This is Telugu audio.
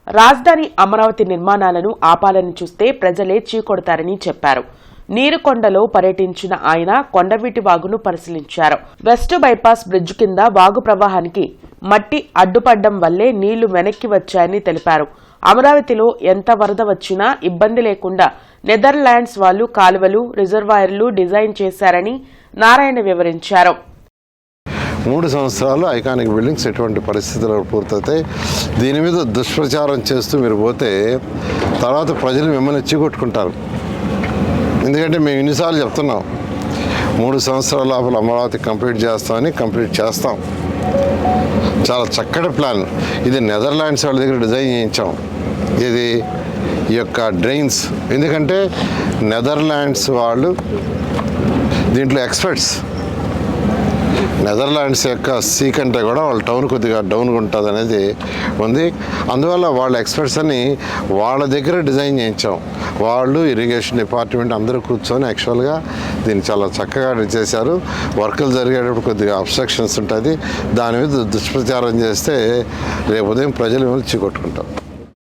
రాజధాని అమరావతి నిర్మాణాలను ఆపాలని చూస్తే ప్రజలే చీకొడతారని చెప్పారు. నీరుకొండలో పర్యటించిన ఆయన కొండవీటి వాగును పరిశీలించారు. వెస్ట్ బైపాస్ బ్రిడ్జ్ కింద వాగు ప్రవాహానికి మట్టి అడ్డుపడ్డం వల్లే నీళ్లు వెనక్కి వచ్చాయని తెలిపారు. అమరావతిలో ఎంత వరద వచ్చినా ఇబ్బంది లేకుండా నెదర్లాండ్స్ వాళ్లు కాలువలు, రిజర్వాయర్లు డిజైన్ చేశారని నారాయణ వివరించారు. 3 సంవత్సరాలు ఐకానిక్ బిల్డింగ్స్ ఎటువంటి పరిస్థితుల్లో పూర్తవుతాయి. దీని మీద దుష్ప్రచారం చేస్తూ మీరు పోతే తర్వాత ప్రజలు మిమ్మల్ని చీకొట్టుకుంటారు. ఎందుకంటే మేము ఇన్నిసార్లు చెప్తున్నాం, 3 సంవత్సరాల లోపల అమరావతి కంప్లీట్ చేస్తాం. చాలా చక్కటి ప్లాన్. ఇది నెదర్లాండ్స్ వాళ్ళ దగ్గర డిజైన్ చేయించాం. ఇది ఈ యొక్క డ్రైన్స్, ఎందుకంటే నెదర్లాండ్స్ వాళ్ళు దీంట్లో ఎక్స్పర్ట్స్. నెదర్లాండ్స్ యొక్క సీ కంటే కూడా వాళ్ళ టౌన్ కొద్దిగా డౌన్గా ఉంటుంది అనేది ఉంది. అందువల్ల వాళ్ళ ఎక్స్పర్ట్స్ అని వాళ్ళ దగ్గర డిజైన్ చేయించాం. వాళ్ళు ఇరిగేషన్ డిపార్ట్మెంట్ అందరూ కూర్చొని యాక్చువల్గా దీన్ని చాలా చక్కగా చేశారు. వర్కులు జరిగేటప్పుడు కొద్దిగా అబ్స్ట్రక్షన్స్ ఉంటుంది. దాని మీద దుష్ప్రచారం చేస్తే రేపు ఉదయం ప్రజలు మిమ్మల్ని చీకొట్టుకుంటాం.